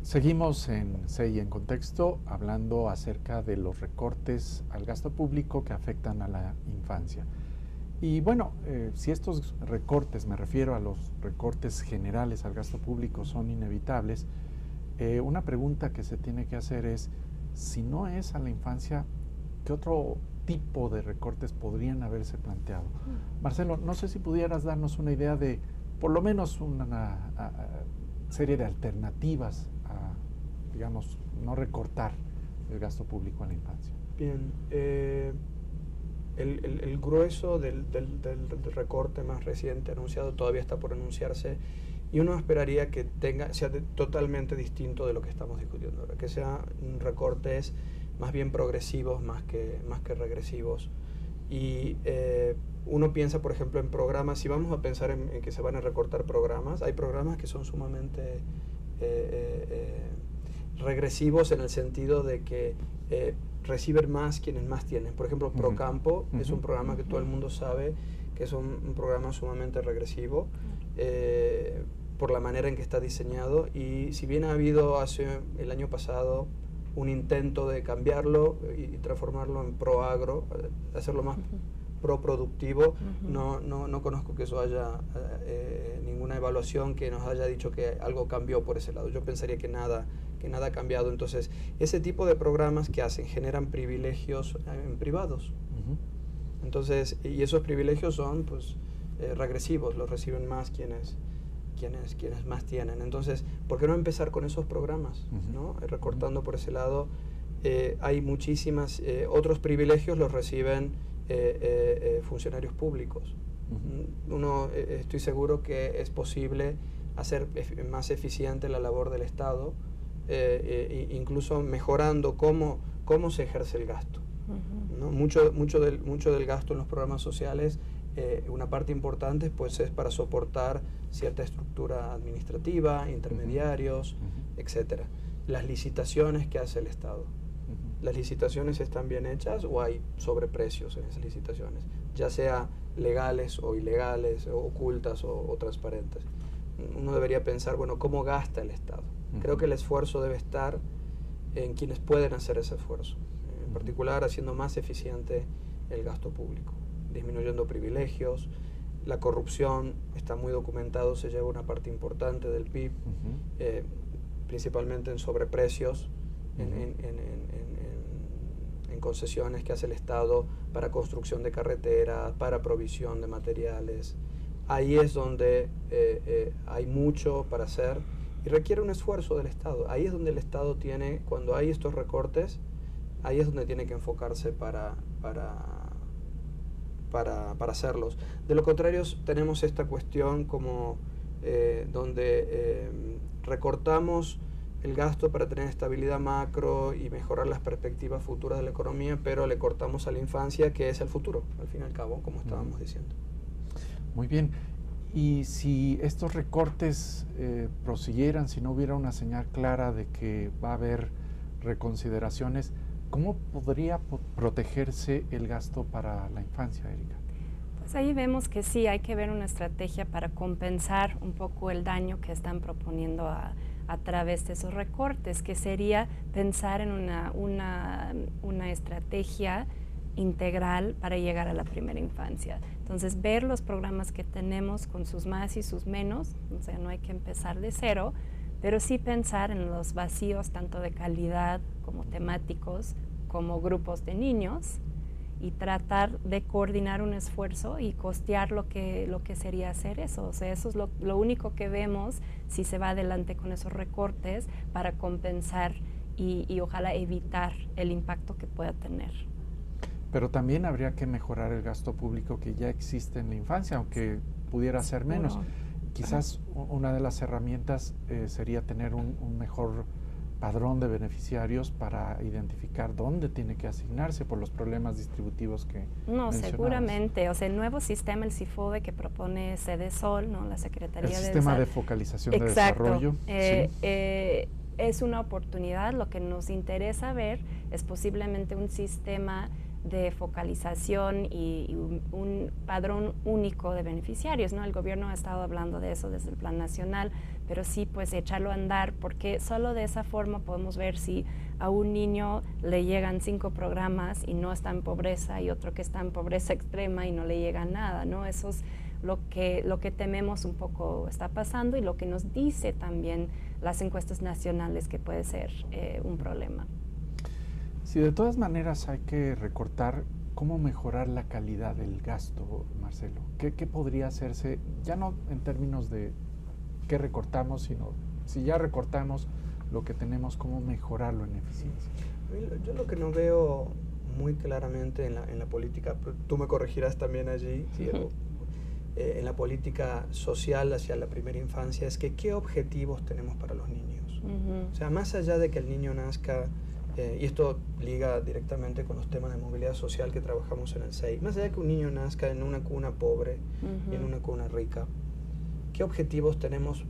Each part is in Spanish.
Seguimos en CI en Contexto hablando acerca de los recortes al gasto público que afectan a la infancia. Y bueno, si estos recortes, me refiero a los recortes generales al gasto público, son inevitables, una pregunta que se tiene que hacer es, si no es a la infancia, ¿qué otro tipo de recortes podrían haberse planteado? Marcelo, no sé si pudieras darnos una idea de, por lo menos una serie de alternativas a, digamos, no recortar el gasto público a la infancia. Bien, el grueso del recorte más reciente anunciado todavía está por anunciarse, y uno esperaría que sea totalmente distinto de lo que estamos discutiendo ahora, que sean recortes más bien progresivos más que regresivos. Y uno piensa, por ejemplo, en programas. Si vamos a pensar en que se van a recortar programas, hay programas que son sumamente regresivos en el sentido de que reciben más quienes más tienen. Por ejemplo, Procampo es un programa que todo el mundo sabe que es un programa sumamente regresivo por la manera en que está diseñado, y si bien ha habido el año pasado un intento de cambiarlo y transformarlo en pro-agro, hacerlo más pro-productivo, no conozco que eso haya ninguna evaluación que nos haya dicho que algo cambió por ese lado. Yo pensaría que nada ha cambiado. Entonces, ese tipo de programas que generan privilegios privados. Entonces, y esos privilegios son pues regresivos, los reciben más quienes más tienen. Entonces, ¿por qué no empezar con esos programas? ¿No? Recortando por ese lado. Hay muchísimas otros privilegios los reciben funcionarios públicos. Estoy seguro que es posible hacer más eficiente la labor del Estado, incluso mejorando cómo se ejerce el gasto. ¿No? Mucho del gasto en los programas sociales, una parte importante pues es para soportar cierta estructura administrativa, intermediarios, etcétera. Las licitaciones que hace el Estado. ¿Las licitaciones están bien hechas o hay sobreprecios en esas licitaciones? Ya sea legales o ilegales, o ocultas o transparentes. Uno debería pensar, bueno, ¿cómo gasta el Estado? Creo que el esfuerzo debe estar en quienes pueden hacer ese esfuerzo. En particular, haciendo más eficiente el gasto público, disminuyendo privilegios. La corrupción está muy documentado, se lleva una parte importante del PIB, principalmente en sobreprecios, en concesiones que hace el Estado para construcción de carreteras, para provisión de materiales. Ahí es donde hay mucho para hacer y requiere un esfuerzo del Estado. Ahí es donde el Estado tiene, cuando hay estos recortes, ahí es donde tiene que enfocarse para hacerlos. De lo contrario, tenemos esta cuestión como donde recortamos el gasto para tener estabilidad macro y mejorar las perspectivas futuras de la economía, pero le cortamos a la infancia, que es el futuro, al fin y al cabo, como estábamos diciendo. Muy bien. Y si estos recortes prosiguieran, si no hubiera una señal clara de que va a haber reconsideraciones, ¿cómo podría protegerse el gasto para la infancia, Erika? Pues ahí vemos que sí, hay que ver una estrategia para compensar un poco el daño que están proponiendo a través de esos recortes, que sería pensar en una estrategia integral para llegar a la primera infancia. Entonces, ver los programas que tenemos con sus más y sus menos, o sea, no hay que empezar de cero, pero sí pensar en los vacíos tanto de calidad como temáticos, como grupos de niños, y tratar de coordinar un esfuerzo y costear lo que sería hacer eso. O sea, eso es lo único que vemos si se va adelante con esos recortes para compensar y ojalá evitar el impacto que pueda tener. Pero también habría que mejorar el gasto público que ya existe en la infancia, aunque pudiera ser menos. Quizás una de las herramientas sería tener un mejor padrón de beneficiarios para identificar dónde tiene que asignarse por los problemas distributivos que mencionabas. Seguramente. O sea, el nuevo sistema, el CIFODE que propone CEDESOL, ¿no? La Secretaría de Sistema de Focalización de Desarrollo. Es una oportunidad. Lo que nos interesa ver es posiblemente un sistema de focalización y un padrón único de beneficiarios, ¿no? El gobierno ha estado hablando de eso desde el Plan Nacional, pero sí, pues echarlo a andar, porque solo de esa forma podemos ver si a un niño le llegan 5 programas y no está en pobreza, y otro que está en pobreza extrema y no le llega nada, ¿no? Eso es lo que tememos un poco está pasando, y lo que nos dice también las encuestas nacionales que puede ser un problema. Si de todas maneras hay que recortar, ¿cómo mejorar la calidad del gasto, Marcelo? ¿Qué podría hacerse, ya no en términos de qué recortamos, sino si ya recortamos lo que tenemos, cómo mejorarlo en eficiencia? Yo lo que no veo muy claramente en la política, tú me corregirás también allí, Diego, en la política social hacia la primera infancia, es que qué objetivos tenemos para los niños. O sea, más allá de que el niño nazca, y esto liga directamente con los temas de movilidad social que trabajamos en el SEI, más allá de que un niño nazca en una cuna pobre y en una cuna rica, ¿qué objetivos tenemos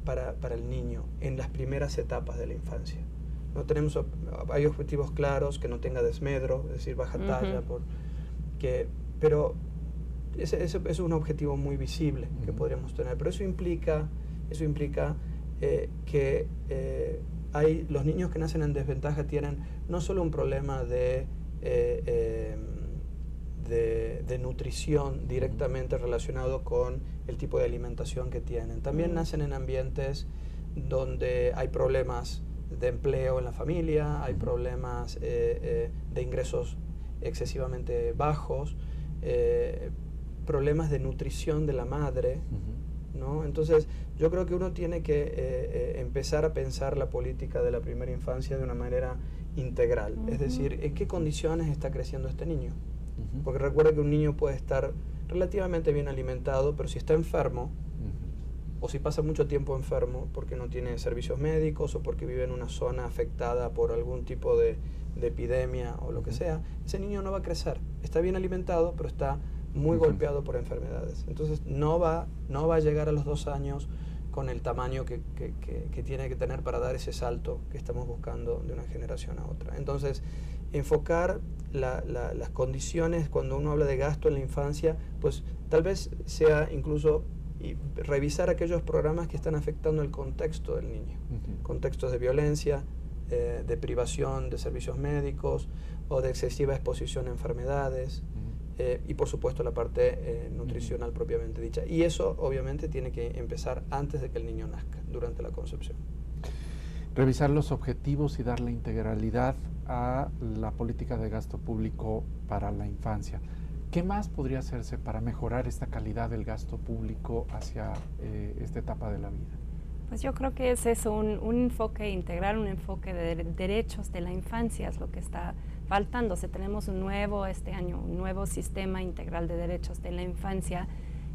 para el niño en las primeras etapas de la infancia? No tenemos, hay objetivos claros, que no tenga desmedro, es decir, baja talla, pero ese es un objetivo muy visible que podríamos tener, pero eso implica que los niños que nacen en desventaja tienen no solo un problema de nutrición directamente relacionado con el tipo de alimentación que tienen. También nacen en ambientes donde hay problemas de empleo en la familia, hay problemas de ingresos excesivamente bajos, problemas de nutrición de la madre, ¿no? Entonces, yo creo que uno tiene que empezar a pensar la política de la primera infancia de una manera integral. Es decir, ¿en qué condiciones está creciendo este niño? Porque recuerda que un niño puede estar relativamente bien alimentado, pero si está enfermo, o si pasa mucho tiempo enfermo porque no tiene servicios médicos o porque vive en una zona afectada por algún tipo de epidemia o lo que sea, ese niño no va a crecer. Está bien alimentado, pero está muy golpeado por enfermedades. Entonces no va a llegar a los 2 años con el tamaño que tiene que tener para dar ese salto que estamos buscando de una generación a otra. Entonces, enfocar las condiciones cuando uno habla de gasto en la infancia, pues tal vez sea incluso revisar aquellos programas que están afectando el contexto del niño, contextos de violencia, de privación de servicios médicos o de excesiva exposición a enfermedades. Y por supuesto la parte nutricional propiamente dicha. Y eso obviamente tiene que empezar antes de que el niño nazca, durante la concepción. Revisar los objetivos y darle integralidad a la política de gasto público para la infancia. ¿Qué más podría hacerse para mejorar esta calidad del gasto público hacia esta etapa de la vida? Pues yo creo que es eso, un enfoque integral, un enfoque de derechos de la infancia es lo que está faltando. Tenemos este año un nuevo sistema integral de derechos de la infancia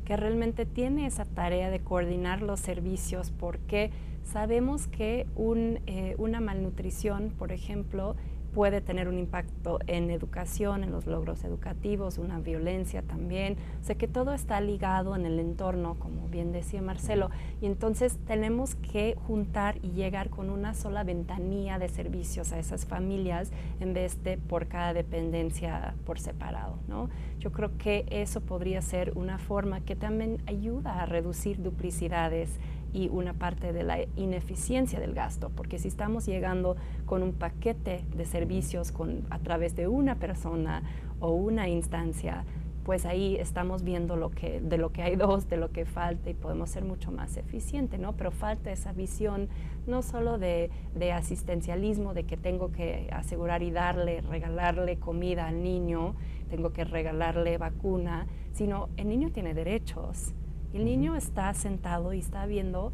que realmente tiene esa tarea de coordinar los servicios, porque sabemos que una malnutrición, por ejemplo, puede tener un impacto en educación, en los logros educativos, una violencia también. O sea que todo está ligado en el entorno, como bien decía Marcelo, y entonces tenemos que juntar y llegar con una sola ventanilla de servicios a esas familias en vez de por cada dependencia por separado, ¿no? Yo creo que eso podría ser una forma que también ayuda a reducir duplicidades y una parte de la ineficiencia del gasto, porque si estamos llegando con un paquete de servicios a través de una persona o una instancia, pues ahí estamos viendo de lo que hay dos, de lo que falta, y podemos ser mucho más eficientes, ¿no? Pero falta esa visión no solo de asistencialismo, de que tengo que asegurar y regalarle comida al niño, tengo que regalarle vacuna, sino el niño tiene derechos. El niño está sentado y está viendo,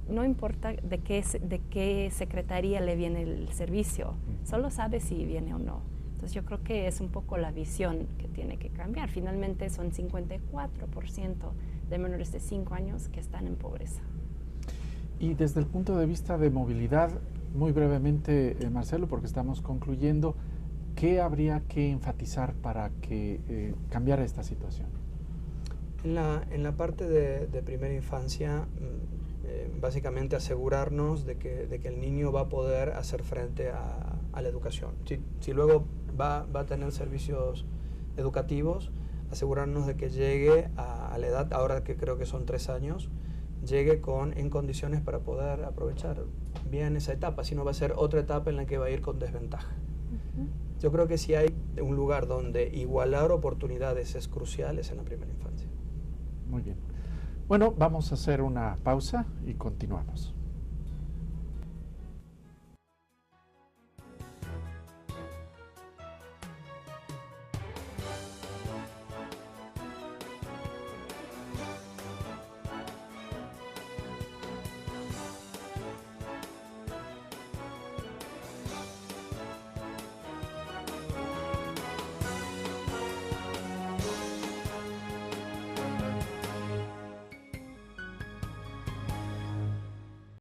no importa de qué secretaría le viene el servicio, solo sabe si viene o no. Entonces yo creo que es un poco la visión que tiene que cambiar. Finalmente son 54% de menores de 5 años que están en pobreza. Y desde el punto de vista de movilidad, muy brevemente, Marcelo, porque estamos concluyendo, ¿qué habría que enfatizar para que cambiara esta situación? En la parte de primera infancia, básicamente asegurarnos de que el niño va a poder hacer frente a la educación. Si luego va a tener servicios educativos, asegurarnos de que llegue a la edad, ahora que creo que son 3 años, llegue en condiciones para poder aprovechar bien esa etapa, si no va a ser otra etapa en la que va a ir con desventaja. Yo creo que si hay un lugar donde igualar oportunidades es crucial, es en la primera infancia. Muy bien. Bueno, vamos a hacer una pausa y continuamos.